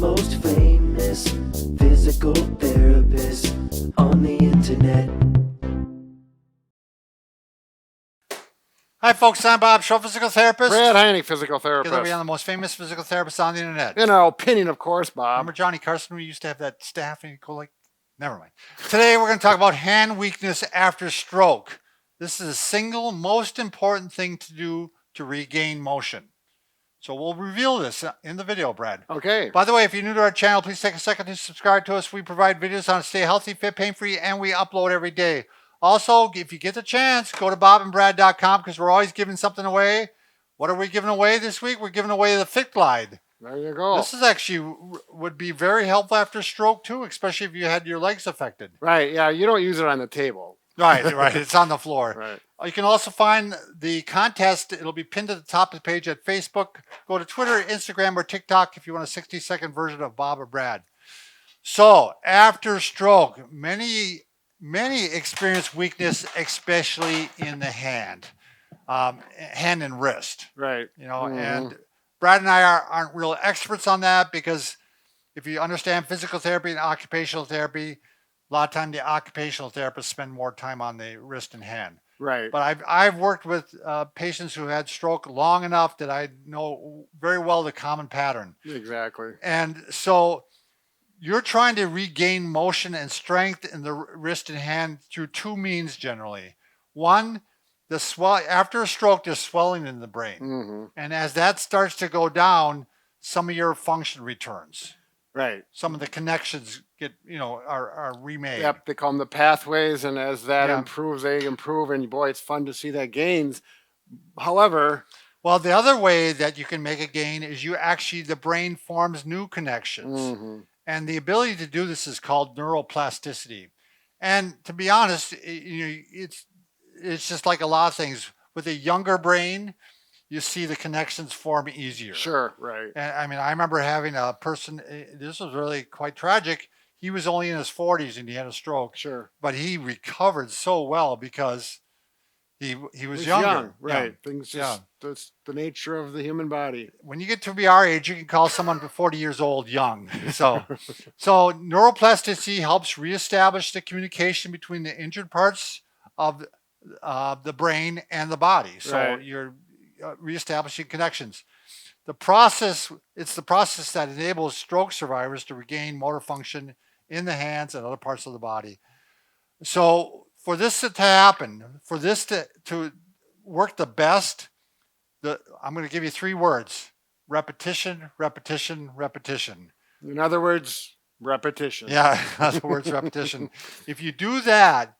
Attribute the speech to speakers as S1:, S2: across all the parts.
S1: most famous physical therapist on the internet.
S2: Hi folks, I'm Bob Stroke, physical therapist.
S3: Brad Heineck, physical therapist.
S2: Together we are the most famous physical therapists on the internet.
S3: In our opinion, of course, Bob.
S2: Remember Johnny Carson? We used to have that staff and he'd go like, never mind. Today we're going to talk about hand weakness after stroke. This is the single most important thing to do to regain motion. So we'll reveal this in the video, Brad.
S3: Okay.
S2: By the way, if you're new to our channel, please take a second to subscribe to us. We provide videos on how to stay healthy, fit, pain-free, and we upload every day. Also, if you get the chance, go to bobandbrad.com because we're always giving something away. What are we giving away this week? We're giving away the Fit Glide.
S3: There you go.
S2: This is actually would be very helpful after stroke too, especially if you had your legs affected.
S3: Right, yeah, you don't use it on the table.
S2: Right. It's on the floor.
S3: Right.
S2: You can also find the contest. It'll be pinned at the top of the page at Facebook. Go to Twitter, Instagram, or TikTok if you want a 60-second version of Bob or Brad. So, after stroke, many experience weakness, especially in the hand and wrist.
S3: Right.
S2: You know, and Brad and I aren't real experts on that because if you understand physical therapy and occupational therapy, a lot of time the occupational therapists spend more time on the wrist and hand.
S3: Right.
S2: But I've worked with patients who had stroke long enough that I know very well the common pattern.
S3: Exactly.
S2: And so you're trying to regain motion and strength in the wrist and hand through two means generally. One, after a stroke, there's swelling in the brain. And as that starts to go down, some of your function returns.
S3: Right.
S2: Some of the connections are remade.
S3: Yep, they call them the pathways, and as that improves, they improve, and boy, it's fun to see that gains. However,
S2: well, the other way that you can make a gain is the brain forms new connections. And the ability to do this is called neuroplasticity. And to be honest, it's just like a lot of things. With a younger brain, you see the connections form easier.
S3: Sure, right.
S2: And I mean, I remember having a person, this was really quite tragic. He was only in his 40s and he had a stroke.
S3: Sure.
S2: But he recovered so well because he was
S3: young.
S2: younger.
S3: Right. Things just, that's the nature of the human body.
S2: When you get to be our age, you can call someone 40 years old young. So neuroplasticity helps reestablish the communication between the injured parts of the brain and the body. So you're reestablishing connections. It's the process that enables stroke survivors to regain motor function in the hands and other parts of the body. So for this to happen, for this to work the best, I'm going to give you 3 words: repetition, repetition, repetition.
S3: In other words, repetition.
S2: Yeah, in other words, repetition. If you do that,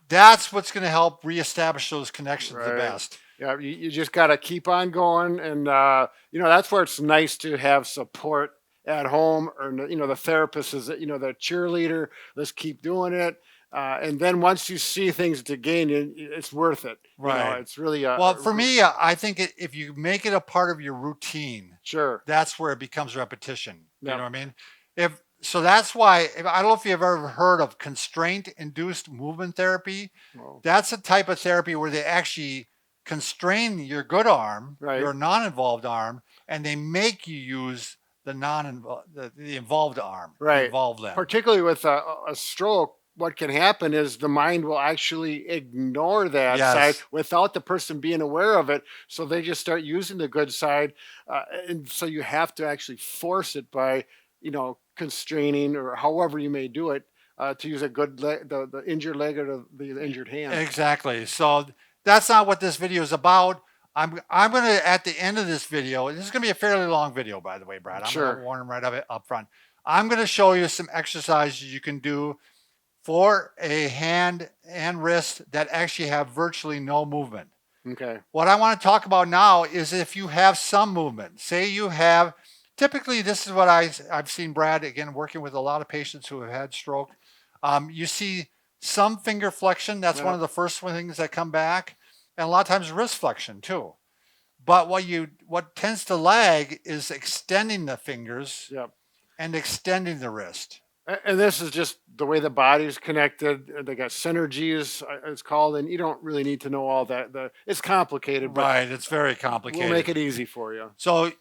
S2: that's what's going to help reestablish those connections the best.
S3: Yeah, you just got to keep on going. And, that's where it's nice to have support at home, or, the therapist is, the cheerleader. Let's keep doing it. And then once you see things to gain, it's worth it.
S2: Right.
S3: It's really
S2: well, for me, I think if you make it a part of your routine,
S3: sure,
S2: that's where it becomes repetition.
S3: Yep.
S2: You know what I mean? So that's why, I don't know if you've ever heard of constraint-induced movement therapy.
S3: Well,
S2: that's a type of therapy where they actually constrain your good arm, your non-involved arm, and they make you use the involved arm,
S3: right?
S2: Involved limb.
S3: Particularly with a stroke, what can happen is the mind will actually ignore that side without the person being aware of it. So they just start using the good side, and so you have to actually force it by, constraining or however you may do it to use a good leg, the injured leg or the injured hand.
S2: Exactly. So that's not what this video is about. I'm going to, at the end of this video, this is going to be a fairly long video, by the way, Brad. I'm going to warn them right up front. I'm going to show you some exercises you can do for a hand and wrist that actually have virtually no movement.
S3: Okay.
S2: What I want to talk about now is if you have some movement. Say you have, typically this is what I've seen, Brad, again, working with a lot of patients who have had stroke. You see some finger flexion. That's one of the first things that come back. And a lot of times wrist flexion too. But what tends to lag is extending the fingers and extending the wrist.
S3: And this is just the way the body's connected. They got synergies, it's called, and you don't really need to know all that. It's complicated. But
S2: right, it's very complicated.
S3: We'll make it easy for you.
S2: So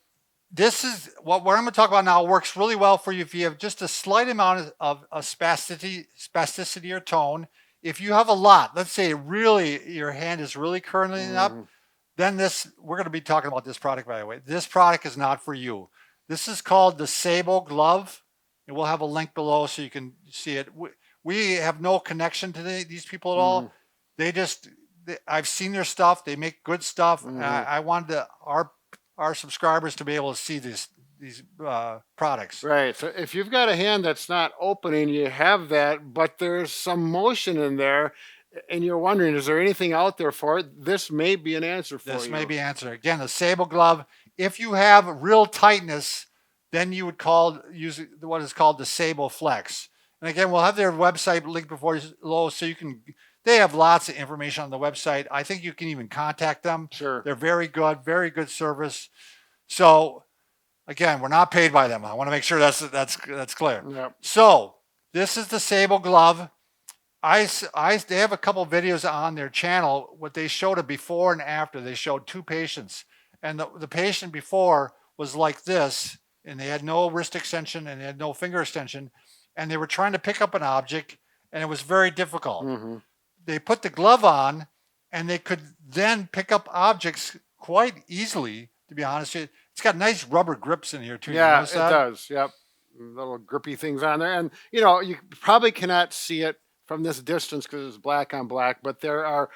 S2: this is what I'm going to talk about now. Works really well for you if you have just a slight amount of spasticity or tone. If you have a lot, let's say really your hand is really curling up, then we're going to be talking about this product, by the way. This product is not for you. This is called the Saebo Glove, and we'll have a link below so you can see it. We have no connection to these people at all. They just, I've seen their stuff. They make good stuff. I wanted our subscribers to be able to see these products.
S3: Right. So if you've got a hand that's not opening, you have that, but there's some motion in there, and you're wondering, is there anything out there for it? This may be an answer for you.
S2: This may be an answer. Again, the Saebo Glove. If you have real tightness, then you would use what is called the Saebo Flex. And again, we'll have their website linked below, so you can. They have lots of information on the website. I think you can even contact them.
S3: Sure.
S2: They're very good service. So, again, we're not paid by them. I want to make sure that's clear.
S3: Yep.
S2: So, this is the Saebo Glove. They have a couple videos on their channel. What they showed a before and after. They showed two patients, and the patient before was like this, and they had no wrist extension and they had no finger extension, and they were trying to pick up an object, and it was very difficult. They put the glove on, and they could then pick up objects quite easily. To be honest, it's got nice rubber grips in here too.
S3: Yeah, it does. Yep, little grippy things on there, and you probably cannot see it from this distance because it's black on black, but there are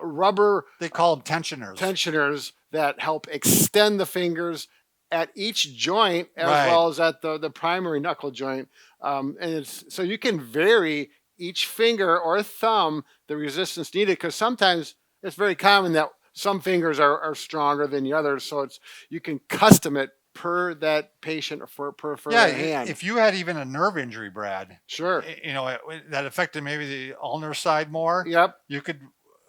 S3: rubber.
S2: They call them tensioners.
S3: Tensioners that help extend the fingers at each joint as well as at the primary knuckle joint, and so you can vary each finger or thumb the resistance needed, because sometimes it's very common that some fingers are stronger than the others, so you can custom it per that patient or per the hand.
S2: If you had even a nerve injury, Brad,
S3: sure,
S2: that affected maybe the ulnar side more.
S3: Yep,
S2: you could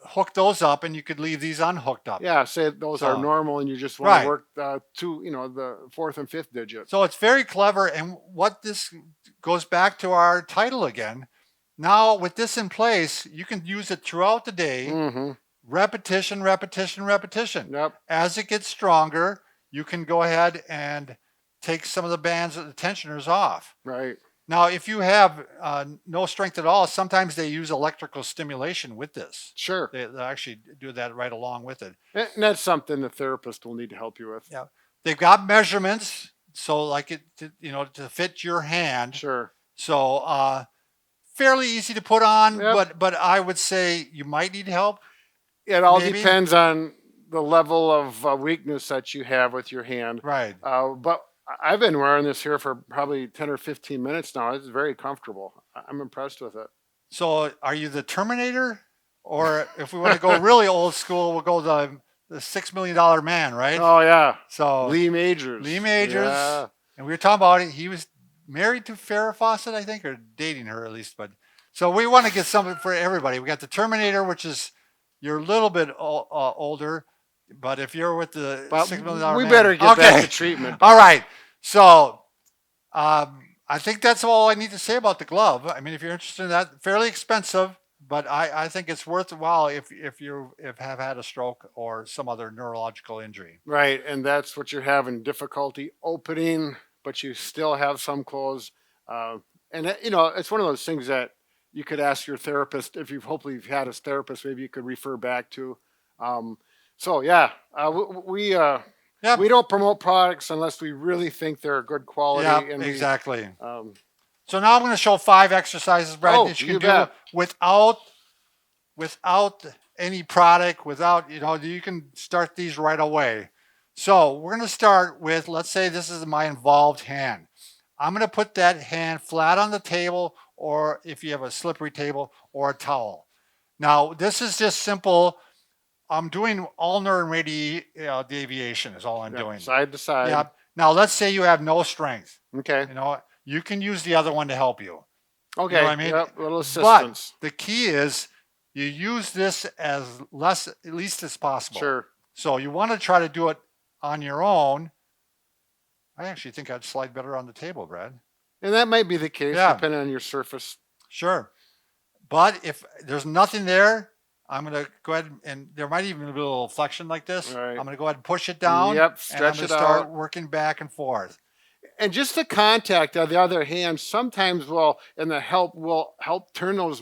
S2: hook those up, and you could leave these unhooked up.
S3: Yeah, say those are normal, and you just want to work the fourth and fifth digit.
S2: So it's very clever, and what this goes back to our title again. Now, with this in place, you can use it throughout the day. Repetition, repetition, repetition.
S3: Yep.
S2: As it gets stronger, you can go ahead and take some of the bands of the tensioners off.
S3: Right.
S2: Now, if you have no strength at all, sometimes they use electrical stimulation with this.
S3: Sure.
S2: They actually do that right along with it.
S3: And that's something the therapist will need to help you with.
S2: Yeah. They've got measurements, so like to fit your hand.
S3: Sure.
S2: So fairly easy to put on,
S3: Yep.
S2: but I would say you might need help.
S3: It all depends on the level of weakness that you have with your hand.
S2: Right.
S3: But I've been wearing this here for probably 10 or 15 minutes now. It's very comfortable. I'm impressed with it.
S2: So are you the Terminator? Or if we want to go really old school, we'll go the $6 million man, right?
S3: Oh, yeah.
S2: So
S3: Lee Majors.
S2: Yeah. And we were talking about it. He was married to Farrah Fawcett, I think, or dating her at least. But so we want to get something for everybody. We got the Terminator, which is you're a little bit older, but if you're with the $6 million
S3: we
S2: man,
S3: better get back to treatment.
S2: All right. So I think that's all I need to say about the glove. I mean, if you're interested in that, fairly expensive, but I think it's worthwhile if you have had a stroke or some other neurological injury.
S3: Right, and that's what you're having difficulty opening, but you still have some clothes. And it's one of those things that you could ask your therapist, if hopefully you've had a therapist, maybe you could refer back to. We don't promote products unless we really think they're good quality.
S2: Yeah, exactly. So now I'm going to show 5 exercises, Brad, that you can do without any product, you can start these right away. So we're going to start with, let's say this is my involved hand. I'm going to put that hand flat on the table, or if you have a slippery table, or a towel. Now, this is just simple. I'm doing ulnar and deviation is all I'm doing.
S3: Side to side.
S2: Yeah. Now, let's say you have no strength.
S3: Okay.
S2: You can use the other one to help you.
S3: Okay.
S2: You know what I mean?
S3: Yep, little assistance.
S2: But the key is you use this at least as possible.
S3: Sure.
S2: So you want to try to do it on your own. I actually think I'd slide better on the table, Brad.
S3: And that might be the case, depending on your surface.
S2: Sure. But if there's nothing there, I'm going to go ahead and there might even be a little flexion like this.
S3: Right.
S2: I'm going to go ahead and push it down.
S3: Yep,
S2: And I'm
S3: stretch
S2: going
S3: it
S2: to start
S3: out.
S2: working back and forth.
S3: And just the contact, on the other hand, sometimes will help turn those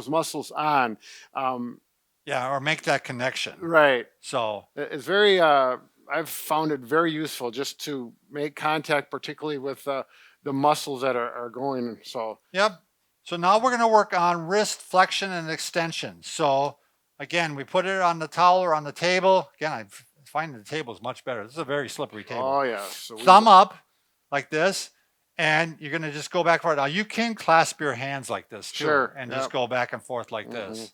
S3: muscles on.
S2: Yeah, or make that connection.
S3: Right.
S2: So
S3: It's very. I've found it very useful just to make contact, particularly with the muscles that are going. So.
S2: Yep. So now we're going to work on wrist flexion and extension. So again, we put it on the towel or on the table. Again, I find the table is much better. This is a very slippery table.
S3: Oh yeah. So
S2: Thumb up like this, and you're going to just go back for it. Now you can clasp your hands like this too,
S3: Sure,
S2: and
S3: yep.
S2: just go back and forth like this.
S3: Mhm.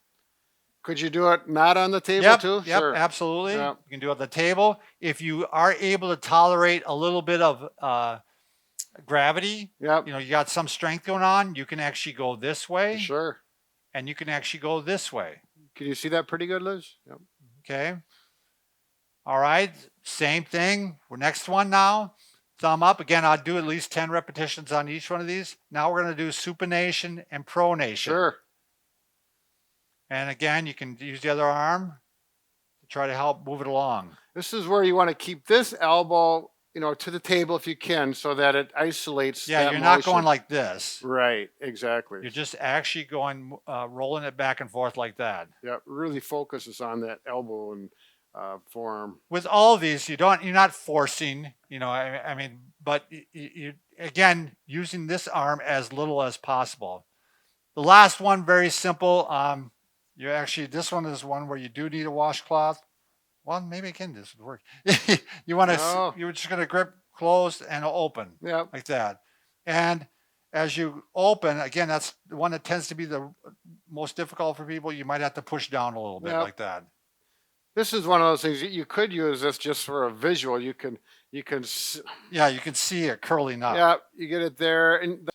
S3: Could you do it not on the table
S2: Yep,
S3: too?
S2: yep,
S3: Sure.
S2: absolutely.
S3: Yep.
S2: You can do it on the table. If you are able to tolerate a little bit of gravity,
S3: Yep.
S2: you got some strength going on, you can actually go this way.
S3: Sure.
S2: And you can actually go this way.
S3: Can you see that pretty good, Liz? Yep.
S2: Okay. All right. Same thing. Next one now. Thumb up. Again, I'll do at least 10 repetitions on each one of these. Now we're going to do supination and pronation.
S3: Sure.
S2: And again, you can use the other arm to try to help move it along.
S3: This is where you want to keep this elbow, to the table if you can, so that it isolates.
S2: Yeah,
S3: that
S2: you're not
S3: motion.
S2: going like this.
S3: Right. Exactly.
S2: You're just actually going, rolling it back and forth like that.
S3: Yeah. Really focuses on that elbow and forearm.
S2: With all of these, you're not forcing, I mean, but you again, using this arm as little as possible. The last one, very simple. This one is one where you do need a washcloth. Well, maybe again, this would work. You're just going to grip closed and open.
S3: Yep.
S2: Like that. And as you open, again, that's the one that tends to be the most difficult for people. You might have to push down a little bit like that.
S3: This is one of those things that you could use this just for a visual. You can.
S2: Yeah, you can see it curling up.
S3: Yeah, you get it there, and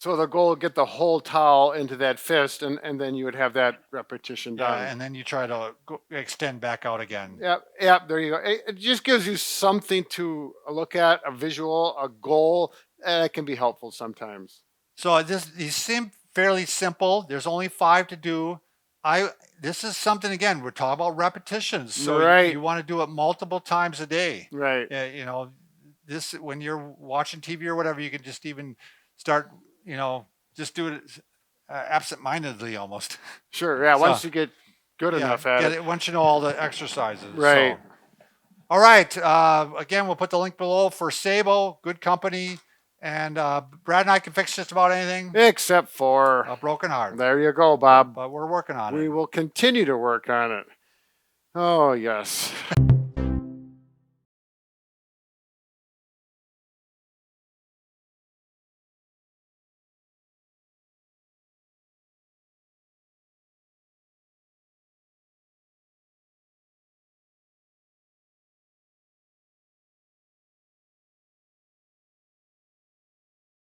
S3: so the goal would get the whole towel into that fist, and then you would have that repetition done.
S2: Yeah, and then you try to extend back out again.
S3: Yep, there you go. It just gives you something to look at, a visual, a goal, and it can be helpful sometimes.
S2: So these seem fairly simple. There's only 5 to do. This is something, again, we're talking about repetitions. So
S3: right.
S2: you want to do it multiple times a day.
S3: Right.
S2: This, when you're watching TV or whatever, you can just even start, just do it absent-mindedly almost.
S3: Sure. Yeah. Once you get good enough at it.
S2: Once you know all the exercises.
S3: Right.
S2: So. All right. Again, we'll put the link below for Saebo, good company. And Brad and I can fix just about anything.
S3: Except for
S2: a broken heart.
S3: There you go, Bob.
S2: But we're working on it.
S3: We will continue to work on it. Oh, yes.